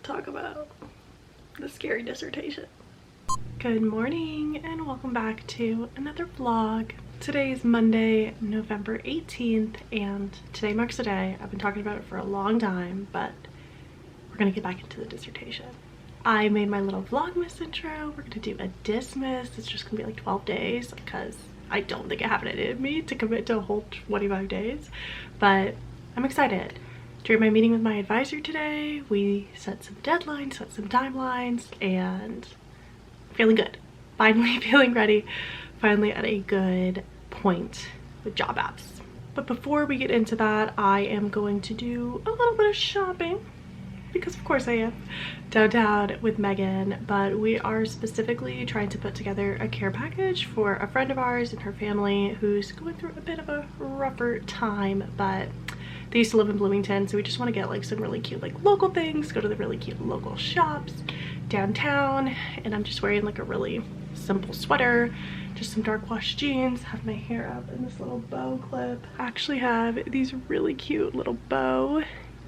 talk about the scary dissertation. Good morning and welcome back to another vlog. Today is Monday, November 18th, and today marks the day. I've been talking about it for a long time, but we're gonna get back into the dissertation. I made my little Vlogmas intro. We're gonna do a dismiss. It's just gonna be like 12 days because I don't think I have it in me to commit to a whole 25 days, but I'm excited. During my meeting with my advisor today, we set some deadlines, set some timelines, and I'm feeling good. Finally feeling ready, finally at a good point with job apps. But before we get into that, I am going to do a little bit of shopping, because of course I am, downtown with Megan, but we are specifically trying to put together a care package for a friend of ours and her family who's going through a bit of a rougher time, but they used to live in Bloomington, so we just want to get like some really cute like local things, go to the really cute local shops downtown, and I'm just wearing like a really simple sweater, just some dark wash jeans, have my hair up in this little bow clip. I actually have these really cute little bow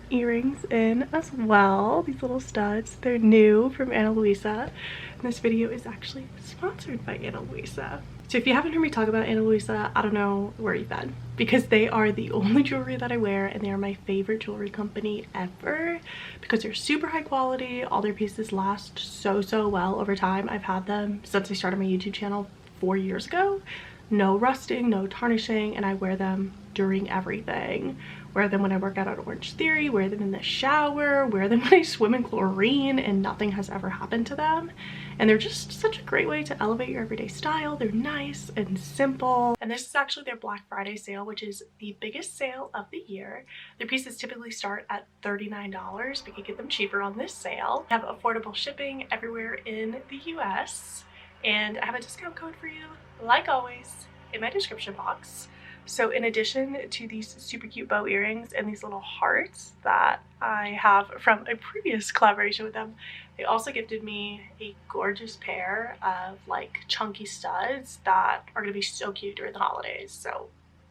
earrings in as well, these little studs. They're new from Luisa, and this video is actually sponsored by Luisa. So if you haven't heard me talk about Luisa, I don't know where you've been, because they are the only jewelry that I wear, and they are my favorite jewelry company ever because they're super high quality. All their pieces last so well over time. I've had them since I started my YouTube channel 4 years ago. No rusting, no tarnishing, and I wear them during everything. Wear them when I work out at Orange Theory, wear them in the shower, wear them when I swim in chlorine, and nothing has ever happened to them. And they're just such a great way to elevate your everyday style. They're nice and simple. And this is actually their Black Friday sale, which is the biggest sale of the year. Their pieces typically start at $39. We could get them cheaper on this sale. They have affordable shipping everywhere in the US. And I have a discount code for you, like always, in my description box. So in addition to these super cute bow earrings and these little hearts that I have from a previous collaboration with them, they also gifted me a gorgeous pair of like chunky studs that are gonna be so cute during the holidays. So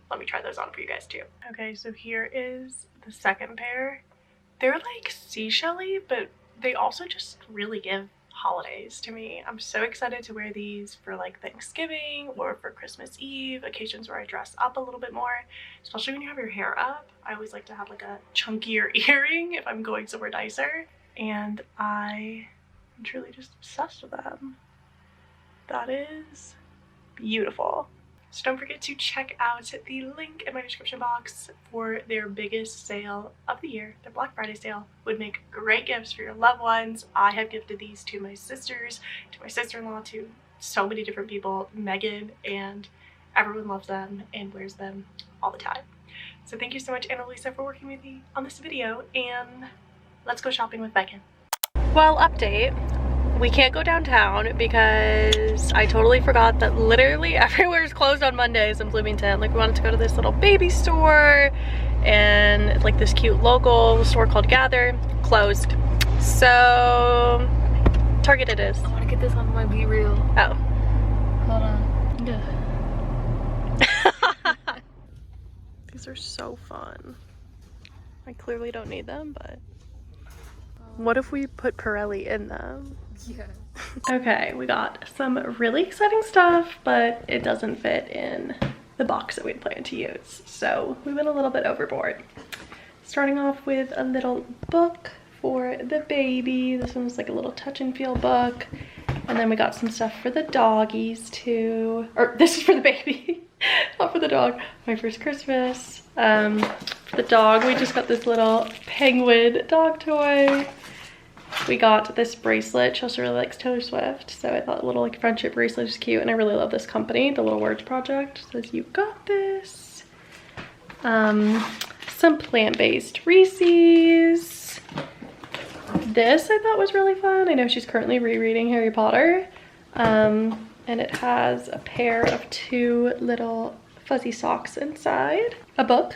let me try those on for you guys too. Okay, so here is the second pair. They're like seashell-y, but they also just really give holidays to me. I'm so excited to wear these for like Thanksgiving or for Christmas Eve, occasions where I dress up a little bit more, especially when you have your hair up. I always like to have like a chunkier earring if I'm going somewhere nicer, and I am truly just obsessed with them. That is beautiful. So don't forget to check out the link in my description box for their biggest sale of the year. Their Black Friday sale would make great gifts for your loved ones. I have gifted these to my sisters, to my sister-in-law, to so many different people, Megan, and everyone loves them and wears them all the time. So thank you so much, Luisa, for working with me on this video, and let's go shopping with Megan. Well, update. We can't go downtown because I totally forgot that literally everywhere is closed on Mondays in Bloomington. Like, we wanted to go to this little baby store and like this cute local store called Gather, closed. So Target it is. I want to get this on my Be Real. Oh. Hold on. Yeah. These are so fun. I clearly don't need them, but what if we put Pirelli in them? Yeah. Okay, we got some really exciting stuff, but it doesn't fit in the box that we had planned to use. So we went a little bit overboard. Starting off with a little book for the baby. This one's like a little touch and feel book. And then we got some stuff for the doggies too. Or this is for the baby, not for the dog. My first Christmas. For the dog, we just got this little penguin dog toy. We got this bracelet. She also really likes Taylor Swift, so I thought a little like friendship bracelet is cute, and I really love this company. The Little Words Project says you got this. Some plant-based Reese's. This I thought was really fun. I know she's currently rereading Harry Potter, and it has a pair of 2 little fuzzy socks inside. A book.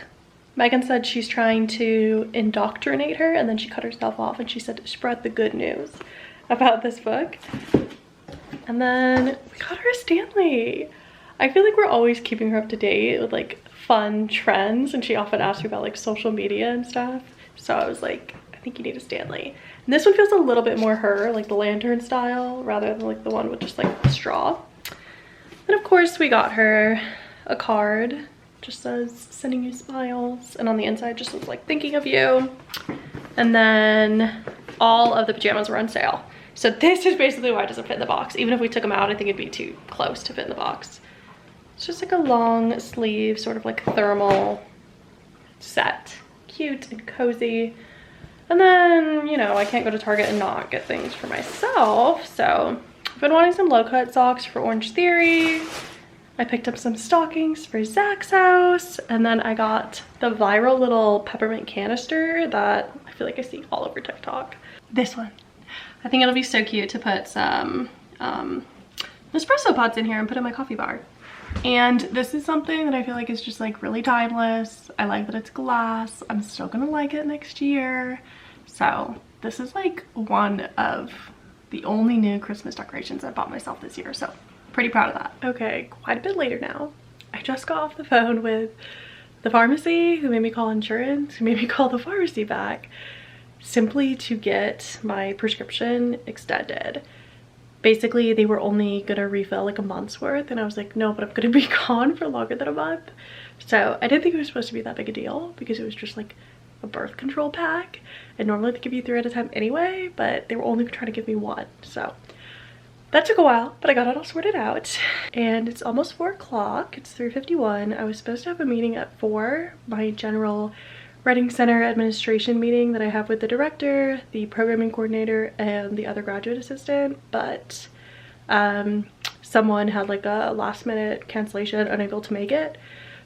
Megan said she's trying to indoctrinate her, and then she cut herself off and she said to spread the good news about this book. And then we got her a Stanley. I feel like we're always keeping her up to date with like fun trends, and she often asks me about like social media and stuff. So I was like, I think you need a Stanley. And this one feels a little bit more her, like the lantern style, rather than like the one with just like the straw. And of course we got her a card, just says sending you smiles, and on the inside just says like thinking of you. And then all of the pajamas were on sale. So this is basically why it doesn't fit in the box. Even if we took them out, I think it'd be too close to fit in the box. It's just like a long sleeve, sort of like thermal set. Cute and cozy. And then, you know, I can't go to Target and not get things for myself. So I've been wanting some low-cut socks for Orange Theory. I picked up some stockings for Zach's house. And then I got the viral little peppermint canister that I feel like I see all over TikTok. This one. I think it'll be so cute to put some espresso pods in here and put in my coffee bar. And this is something that I feel like is just like really timeless. I like that it's glass. I'm still gonna like it next year. So this is like one of the only new Christmas decorations I bought myself this year. So pretty proud of that. Okay, quite a bit later now. I just got off the phone with the pharmacy who made me call insurance, who made me call the pharmacy back simply to get my prescription extended. Basically, they were only gonna refill like a month's worth, and I was like, no, but I'm gonna be gone for longer than a month. So I didn't think it was supposed to be that big a deal because it was just like a birth control pack, and normally they give you 3 at a time anyway, but they were only trying to give me 1. So that took a while, but I got it all sorted out. And it's almost 4 o'clock. It's 3:51. I was supposed to have a meeting at 4, my general Writing Center administration meeting that I have with the director, the programming coordinator, and the other graduate assistant, but someone had like a last minute cancellation, unable to make it,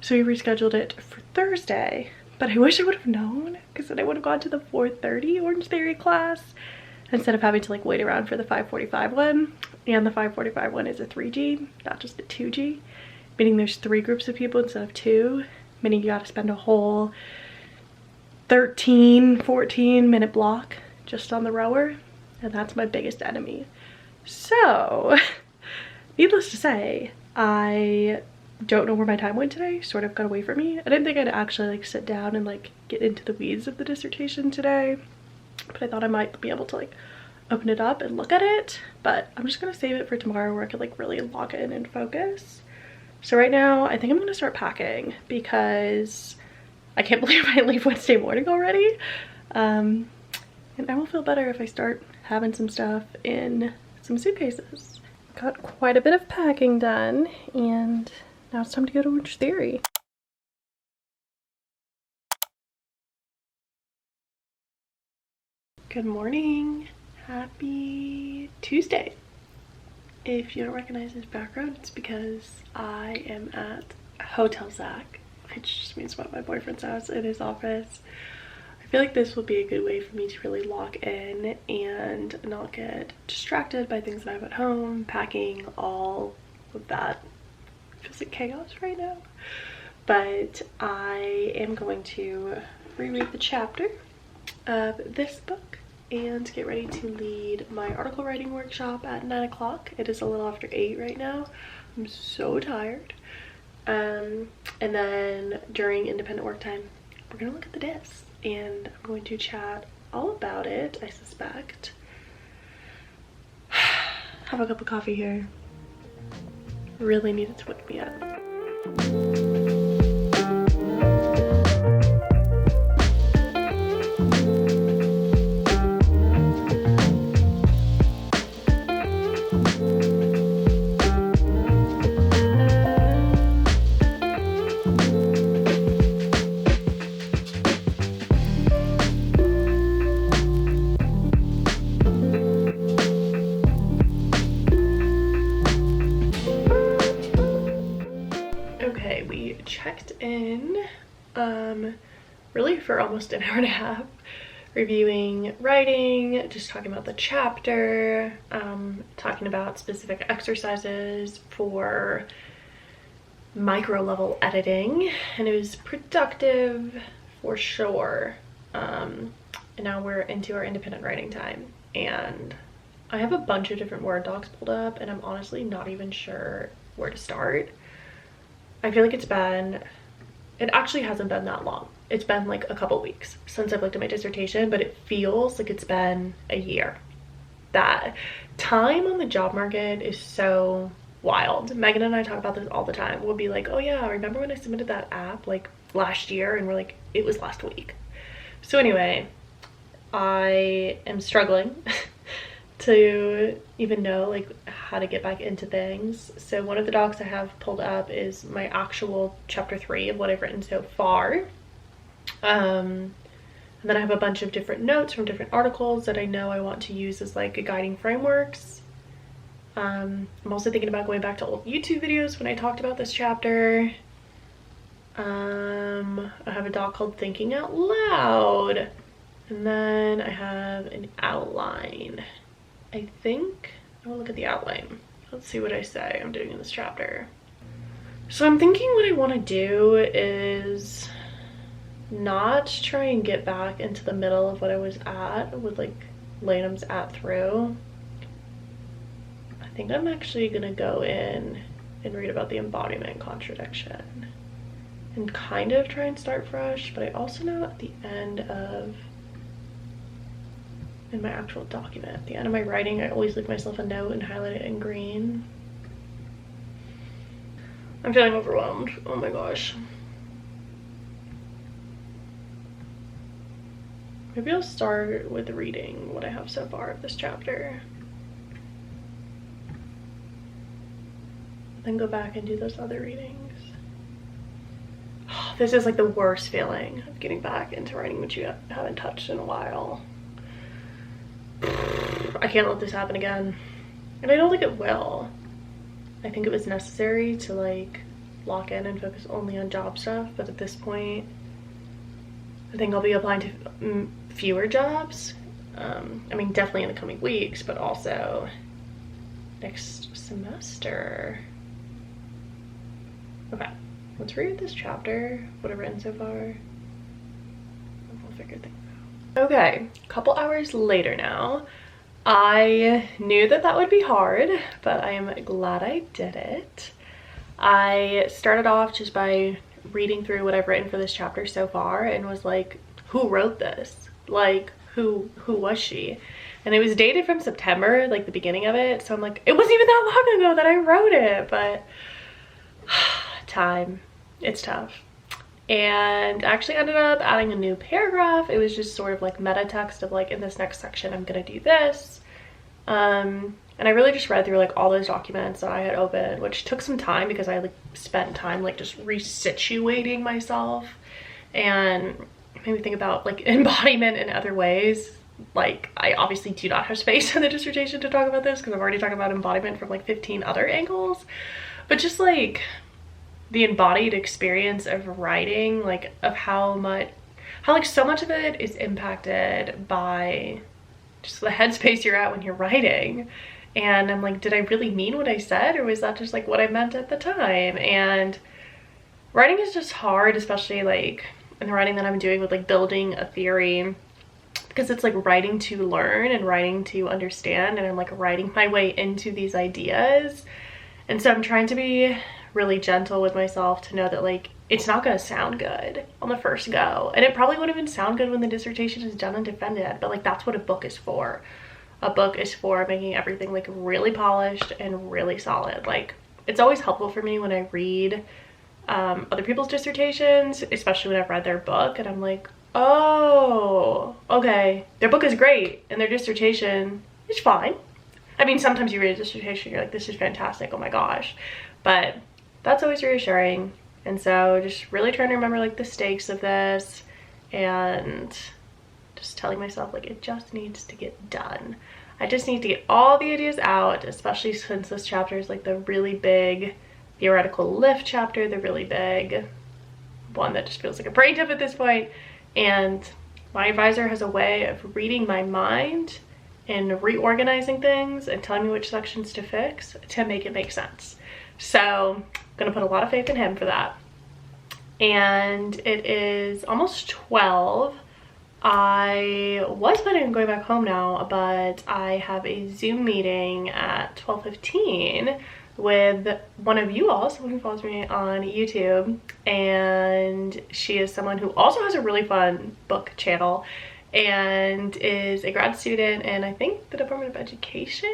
so we rescheduled it for Thursday. But I wish I would have known, because then I would have gone to the 4:30 Orange Theory class instead of having to like wait around for the 5:45 one. And the 5:45 one is a 3G, not just a 2G, meaning there's 3 groups of people instead of 2, meaning you gotta spend a whole 13-14 minute block just on the rower, and that's my biggest enemy. So needless to say, I don't know where my time went today. Sort of got away from me. I didn't think I'd actually like sit down and like get into the weeds of the dissertation today, but I thought I might be able to like open it up and look at it, but I'm just gonna save it for tomorrow where I could like really lock in and focus. So right now I think I'm gonna start packing because I can't believe I leave Wednesday morning already. And I will feel better if I start having some stuff in some suitcases. Got quite a bit of packing done, and now it's time to go to Orange Theory. Good morning. Happy Tuesday. If you don't recognize this background, it's because I am at Hotel Zach, which just means one of my boyfriend's house, in his office. I feel like this will be a good way for me to really lock in and not get distracted by things that I have at home, packing, all of that. It feels like chaos right now. But I am going to reread the chapter of this book and get ready to lead my article writing workshop at 9 o'clock. It is a little after 8 right now. I'm so tired. And then during independent work time, we're gonna look at the discs, and I'm going to chat all about it, I suspect. Have a cup of coffee here. Really needed to wake me up. Checked in really for almost an hour and a half, reviewing writing, just talking about the chapter, talking about specific exercises for micro level editing, and it was productive for sure. And now we're into our independent writing time, and I have a bunch of different Word docs pulled up, and I'm honestly not even sure where to start. I feel like it's been it actually hasn't been that long. It's been like a couple weeks since I've looked at my dissertation, but it feels like it's been a year. That time on the job market is so wild. Megan and I talk about this all the time. We'll be like, oh yeah, remember when I submitted that app like last year? And we're like, it was last week. So anyway, I am struggling to even know like how to get back into things. So one of the docs I have pulled up is my actual chapter 3 of what I've written so far. And then I have a bunch of different notes from different articles that I know I want to use as like guiding frameworks. I'm also thinking about going back to old YouTube videos when I talked about this chapter. I have a doc called Thinking Out Loud. And then I have an outline. I think I will look at the outline. Let's see what I say I'm doing in this chapter. So I'm thinking what I want to do is not try and get back into the middle of what I was at with like Lanham's at through. I think I'm actually gonna go in and read about the embodiment contradiction and kind of try and start fresh, but I also know at the end of, in my actual document, at the end of my writing, I always leave myself a note and highlight it in green. I'm feeling overwhelmed. Oh my gosh. Maybe I'll start with reading what I have so far of this chapter. Then go back and do those other readings. This is like the worst feeling of getting back into writing which you haven't touched in a while. I can't let this happen again. And I don't think it will. I think it was necessary to like lock in and focus only on job stuff, but at this point I think I'll be applying to fewer jobs. I mean, definitely in the coming weeks, but also next semester. Okay, let's read this chapter, what I've written so far, and we'll figure things out. Okay, a couple hours later now. I knew that that would be hard, but I am glad I did it. I started off just by reading through what I've written for this chapter so far and was like, who wrote this? Like, who was she? And it was dated from September, like the beginning of it, so I'm like, it wasn't even that long ago that I wrote it, but time, it's tough. And I actually ended up adding a new paragraph. It was just sort of like meta text of like, in this next section I'm gonna do this. And I really just read through like all those documents that I had opened, which took some time because I like spent time like just resituating myself and made me think about like embodiment in other ways. Like, I obviously do not have space in the dissertation to talk about this because I'm already talking about embodiment from like 15 other angles, but just like the embodied experience of writing, like of how like so much of it is impacted by just the headspace you're at when you're writing. And I'm like, did I really mean what I said, or was that just like what I meant at the time? And writing is just hard, especially like in the writing that I'm doing with like building a theory, because it's like writing to learn and writing to understand, and I'm like writing my way into these ideas. And so I'm trying to be really gentle with myself to know that like it's not going to sound good on the first go, and it probably won't even sound good when the dissertation is done and defended, but like that's what a book is for. A book is for making everything like really polished and really solid. Like, it's always helpful for me when I read other people's dissertations, especially when I've read their book and I'm like, oh, okay, their book is great and their dissertation is fine. I mean, sometimes you read a dissertation, you're like, this is fantastic, oh my gosh, but that's always reassuring. And so just really trying to remember like the stakes of this and just telling myself like it just needs to get done. I just need to get all the ideas out, especially since this chapter is like the really big theoretical lift chapter, the really big one that just feels like a brain dump at this point. And my advisor has a way of reading my mind and reorganizing things and telling me which sections to fix to make it make sense. So I'm gonna put a lot of faith in him for that. And it is almost 12. I was planning on going back home now, but I have a Zoom meeting at 12:15 with one of you all, someone who follows me on YouTube, and she is someone who also has a really fun book channel and is a grad student in, I think, the Department of Education,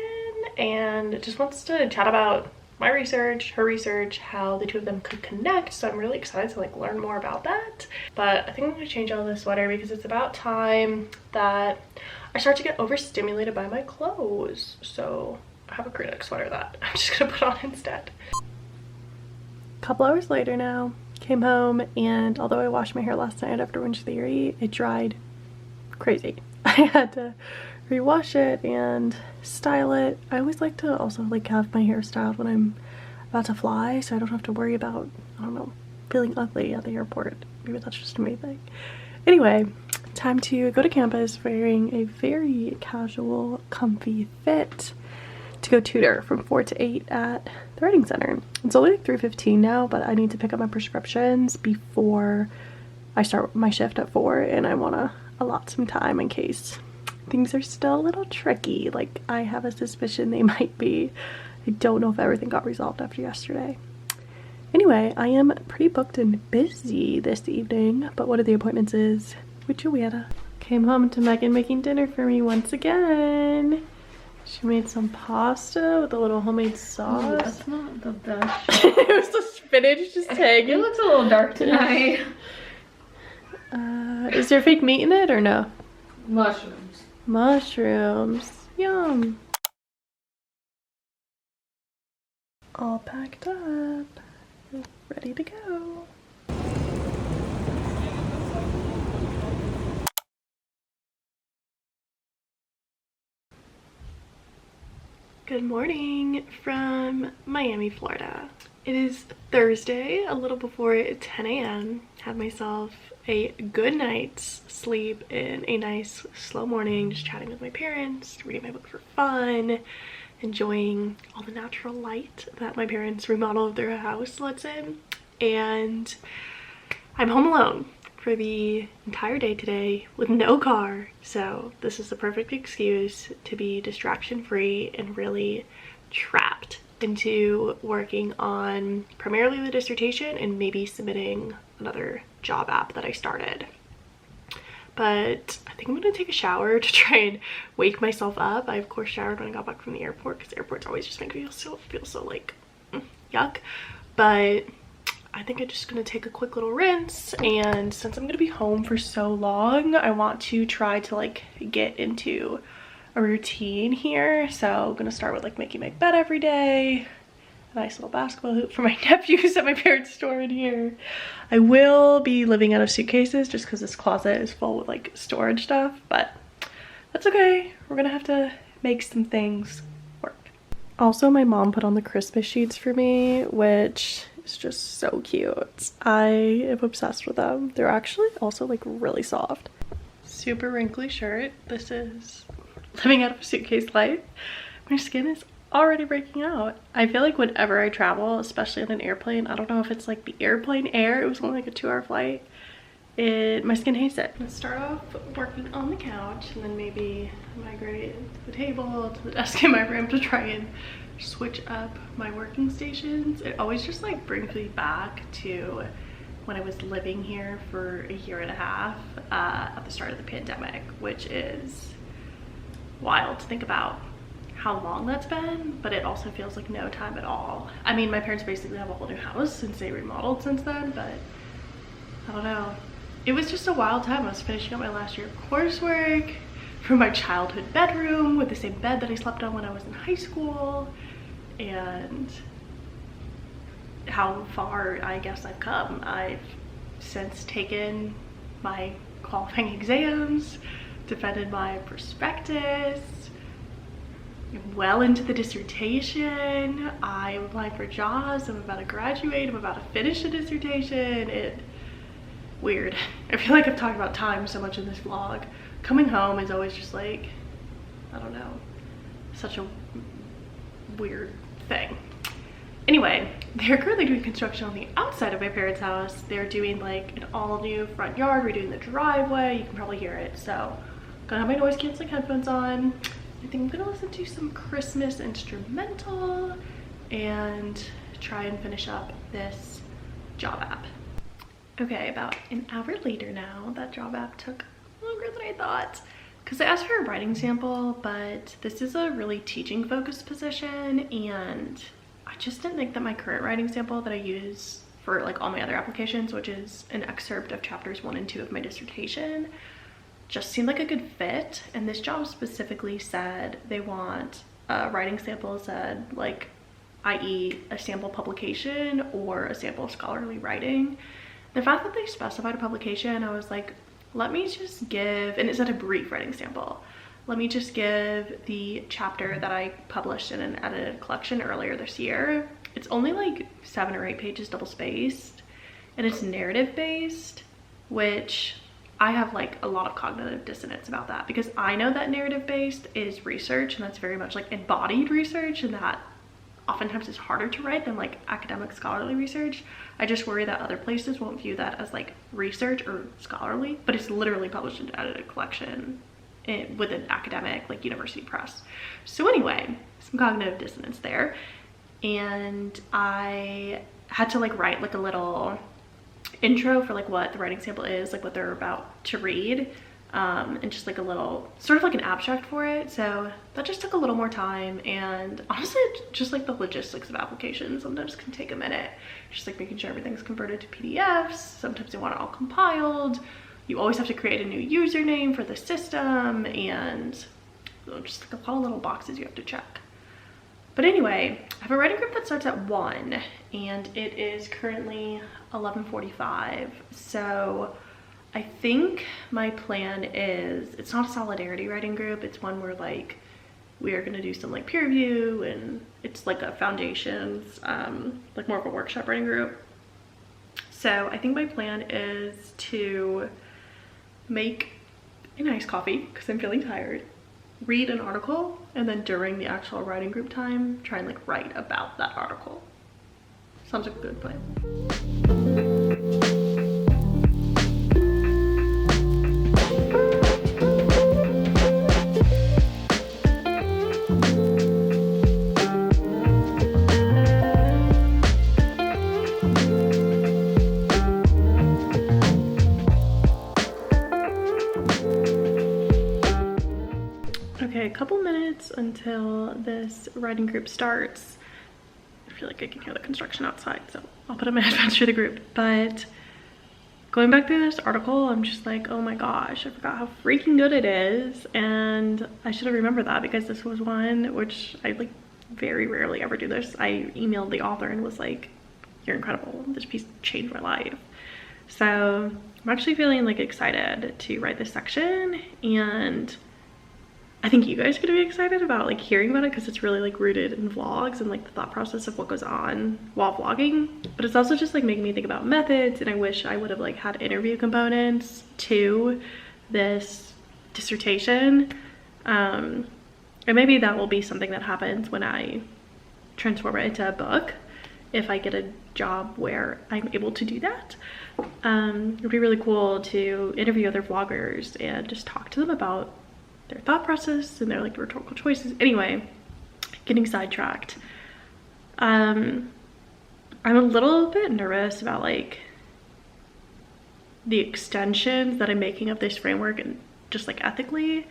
and just wants to chat about my research, her research, how the two of them could connect. So I'm really excited to like learn more about that. But I think I'm gonna change out of this sweater because it's about time that I start to get overstimulated by my clothes. So I have a crew neck sweater that I'm just gonna put on instead. A couple hours later now, came home, and although I washed my hair last night after Winch Theory, it dried crazy. I had to rewash it and style it. I always like to also like have my hair styled when I'm about to fly, so I don't have to worry about, I don't know, feeling ugly at the airport. Maybe that's just me thing. Anyway, time to go to campus wearing a very casual, comfy fit to go tutor from 4 to 8 at the Writing Center. It's only like 3:15 now, but I need to pick up my prescriptions before I start my shift at 4, and I want to allot some time in case things are still a little tricky. Like, I have a suspicion they might be. I don't know if everything got resolved after yesterday. Anyway, I am pretty booked and busy this evening, but one of the appointments is with Joanna. Came home to Megan making dinner for me once again. She made some pasta with a little homemade sauce. Ooh, that's not the best. It was the spinach just hanging. It looks a little dark tonight. Is there fake meat in it or no? Mushrooms. Mushrooms. Yum. All packed up. Ready to go. Good morning from Miami, Florida. It is Thursday, a little before 10 a.m. Had myself a good night's sleep in a nice slow morning, just chatting with my parents, reading my book for fun, enjoying all the natural light that my parents remodeled their house lets in. And I'm home alone for the entire day today with no car, so this is the perfect excuse to be distraction free and really trapped into working on primarily the dissertation and maybe submitting another job app that I started. But I think I'm gonna take a shower to try and wake myself up. I of course showered when I got back from the airport because airports always just make me feel so like yuck. But I think I'm just gonna take a quick little rinse, and since I'm gonna be home for so long, I want to try to like get into a routine here. So I'm gonna start with like making my bed every day, a nice little basketball hoop for my nephews at my parents' store in here. I will be living out of suitcases just because this closet is full with like storage stuff, but that's okay. We're gonna have to make some things work. Also, my mom put on the Christmas sheets for me, which is just so cute. I am obsessed with them. They're actually also like really soft. Super wrinkly shirt. This is living out of a suitcase life. My skin is already breaking out. I feel like whenever I travel, especially on an airplane, I don't know if it's like the airplane air, it was only like a 2-hour flight, my skin hates it. Let's start off working on the couch and then maybe migrate to the table, to the desk in my room to try and switch up my working stations. It always just like brings me back to when I was living here for a year and a half at the start of the pandemic, which is wild to think about how long that's been, but it also feels like no time at all. I mean, my parents basically have a whole new house since they remodeled since then, but I don't know. It was just a wild time. I was finishing up my last year of coursework from my childhood bedroom with the same bed that I slept on when I was in high school, and how far I guess I've come. I've since taken my qualifying exams, defended my prospectus, well into the dissertation. I'm applying for jobs. I'm about to graduate. I'm about to finish a dissertation. Weird. I feel like I've talked about time so much in this vlog. Coming home is always just like, I don't know, such a weird thing. Anyway, they're currently doing construction on the outside of my parents' house. They're doing like an all new front yard, redoing the driveway. You can probably hear it. So gonna have my noise canceling headphones on. I think I'm gonna listen to some Christmas instrumental and try and finish up this job app. Okay, about an hour later now, that job app took longer than I thought because I asked for a writing sample, but this is a really teaching focused position and I just didn't think that my current writing sample that I use for like all my other applications, which is an excerpt of chapters 1 and 2 of my dissertation, just seemed like a good fit. And this job specifically said they want a writing sample said like, i.e. a sample publication or a sample scholarly writing. The fact that they specified a publication, I was like, let me just give, and it said a brief writing sample. Let me just give the chapter that I published in an edited collection earlier this year. It's only like 7 or 8 pages double spaced and it's narrative based, which I have like a lot of cognitive dissonance about that because I know that narrative based is research and that's very much like embodied research and that oftentimes is harder to write than like academic scholarly research. I just worry that other places won't view that as like research or scholarly, but it's literally published in an edited collection with an academic like university press. So anyway, some cognitive dissonance there. And I had to like write like a little intro for like what the writing sample is, like what they're about to read, and just like a little sort of like an abstract for it. So that just took a little more time, and honestly just like the logistics of applications sometimes can take a minute, just like making sure everything's converted to PDFs. Sometimes they want it all compiled. You always have to create a new username for the system and just like a lot of little boxes you have to check. But anyway, I have a writing group that starts at 1 and it is currently 11:45. So I think my plan is, it's not a solidarity writing group. It's one where like we are going to do some like peer review and it's like a foundations, like more of a workshop writing group. So I think my plan is to make a nice coffee because I'm feeling tired, read an article, and then during the actual writing group time, try and like write about that article. Sounds like a good plan. Okay, a couple minutes until this writing group starts. I feel like I can hear the construction outside, so I'll put on my headphones for the group. But going back through this article, I'm just like, oh my gosh, I forgot how freaking good it is. And I should have remembered that because this was one which I like very rarely ever do this. I emailed the author and was like, you're incredible. This piece changed my life. So I'm actually feeling like excited to write this section, and I think you guys are gonna be excited about like hearing about it because it's really like rooted in vlogs and like the thought process of what goes on while vlogging. But it's also just like making me think about methods, and I wish I would have like had interview components to this dissertation. And maybe that will be something that happens when I transform it into a book, if I get a job where I'm able to do that. It'd be really cool to interview other vloggers and just talk to them about their thought process and their like rhetorical choices. Anyway, getting sidetracked. I'm a little bit nervous about like the extensions that I'm making of this framework and just like ethically.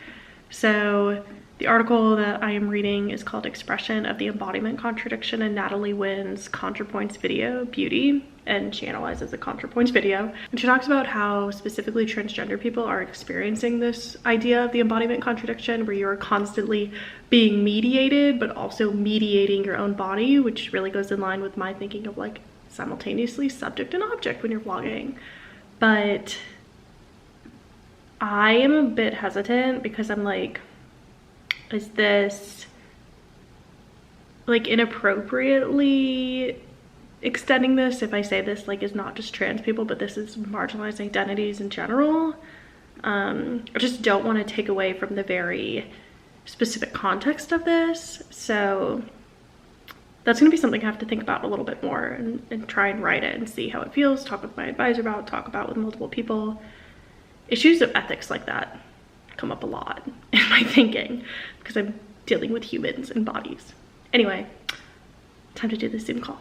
So the article that I am reading is called Expression of the Embodiment Contradiction in Natalie Wynn's ContraPoints video, Beauty, and she analyzes the ContraPoints video. And she talks about how specifically transgender people are experiencing this idea of the embodiment contradiction, where you are constantly being mediated, but also mediating your own body, which really goes in line with my thinking of like simultaneously subject and object when you're vlogging. But I am a bit hesitant because I'm like, is this like inappropriately extending this if I say this like is not just trans people, but this is marginalized identities in general? I just don't want to take away from the very specific context of this. So that's gonna be something I have to think about a little bit more and try and write it and see how it feels, talk with my advisor about, talk about with multiple people. Issues of ethics like that come up a lot in my thinking because I'm dealing with humans and bodies. Anyway, time to do the Zoom call.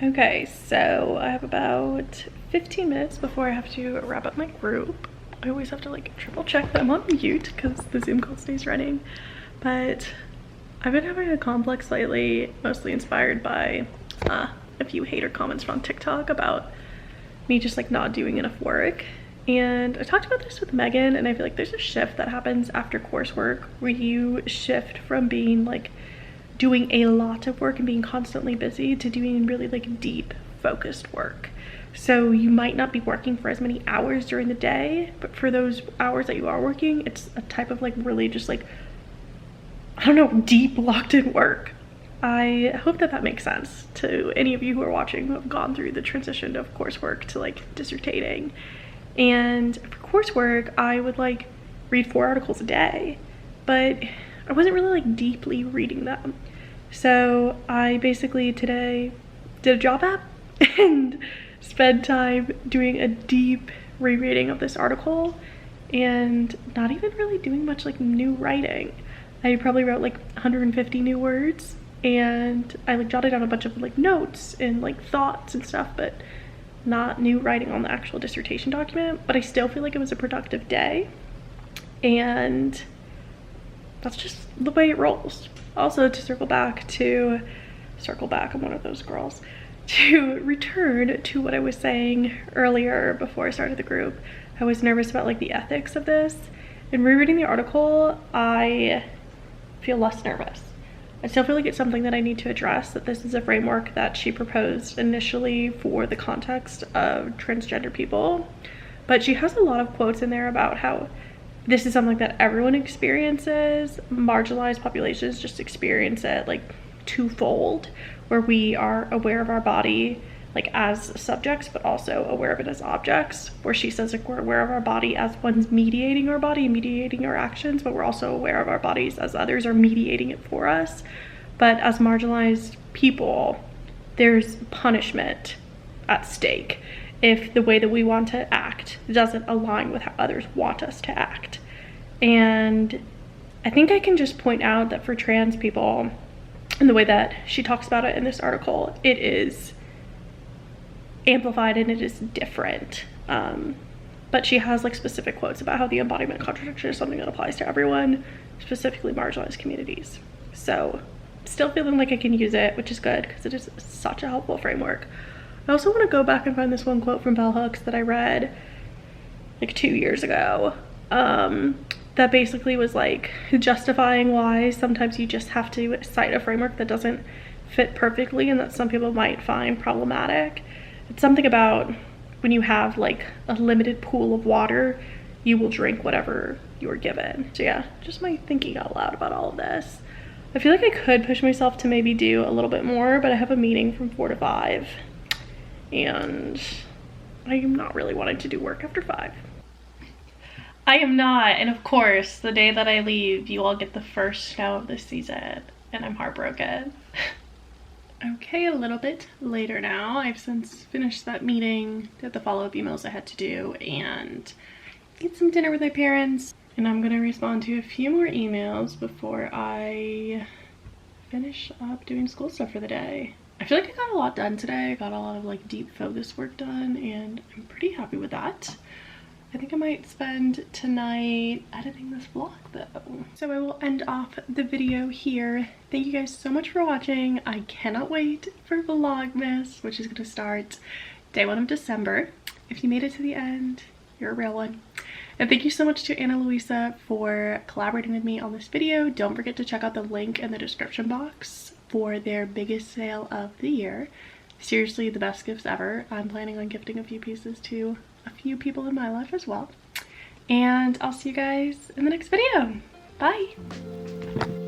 Okay, so I have about 15 minutes before I have to wrap up my group. I always have to like triple check that I'm on mute because the Zoom call stays running. But I've been having a complex lately, mostly inspired by a few hater comments on TikTok about me just like not doing enough work. And I talked about this with Megan, and I feel like there's a shift that happens after coursework where you shift from being like doing a lot of work and being constantly busy to doing really like deep focused work. So you might not be working for as many hours during the day, but for those hours that you are working, it's a type of like really just like, I don't know, deep locked in work. I hope that that makes sense to any of you who are watching who have gone through the transition of coursework to like dissertating. And for coursework, I would like read 4 articles a day, but I wasn't really like deeply reading them. So I basically today did a job app and spent time doing a deep rereading of this article and not even really doing much like new writing. I probably wrote like 150 new words, and I like jotted down a bunch of like notes and like thoughts and stuff, but not new writing on the actual dissertation document. But I still feel like it was a productive day, and that's just the way it rolls. Also, to circle back, I'm one of those girls, to return to what I was saying earlier before I started the group. I was nervous about like the ethics of this. In rereading the article, I feel less nervous. I still feel like it's something that I need to address, that this is a framework that she proposed initially for the context of transgender people. But she has a lot of quotes in there about how this is something that everyone experiences. Marginalized populations just experience it like twofold, where we are aware of our body like as subjects, but also aware of it as objects, where she says like we're aware of our body as one's mediating our body, mediating our actions, but we're also aware of our bodies as others are mediating it for us. But as marginalized people, there's punishment at stake if the way that we want to act doesn't align with how others want us to act. And I think I can just point out that for trans people, and the way that she talks about it in this article, it is amplified and it is different. But she has like specific quotes about how the embodiment contradiction is something that applies to everyone, specifically marginalized communities. So still feeling like I can use it, which is good because it is such a helpful framework. I also want to go back and find this one quote from Bell Hooks that I read like 2 years ago, that basically was like justifying why sometimes you just have to cite a framework that doesn't fit perfectly and that some people might find problematic. It's something about when you have like a limited pool of water, you will drink whatever you're given. So yeah, just my thinking out loud about all of this. I feel like I could push myself to maybe do a little bit more, but I have a meeting from 4 to 5 and I am not really wanting to do work after 5. I am not, and of course, the day that I leave, you all get the first snow of this season, and I'm heartbroken. Okay, a little bit later now. I've since finished that meeting, did the follow-up emails I had to do, and eat some dinner with my parents. And I'm gonna respond to a few more emails before I finish up doing school stuff for the day. I feel like I got a lot done today. I got a lot of like deep focus work done, and I'm pretty happy with that. I think I might spend tonight editing this vlog though. So I will end off the video here. Thank you guys so much for watching. I cannot wait for Vlogmas, which is gonna start day 1 of December. If you made it to the end, you're a real one. And thank you so much to Anna Luisa for collaborating with me on this video. Don't forget to check out the link in the description box for their biggest sale of the year. Seriously, the best gifts ever. I'm planning on gifting a few pieces to a few people in my life as well. And I'll see you guys in the next video. Bye!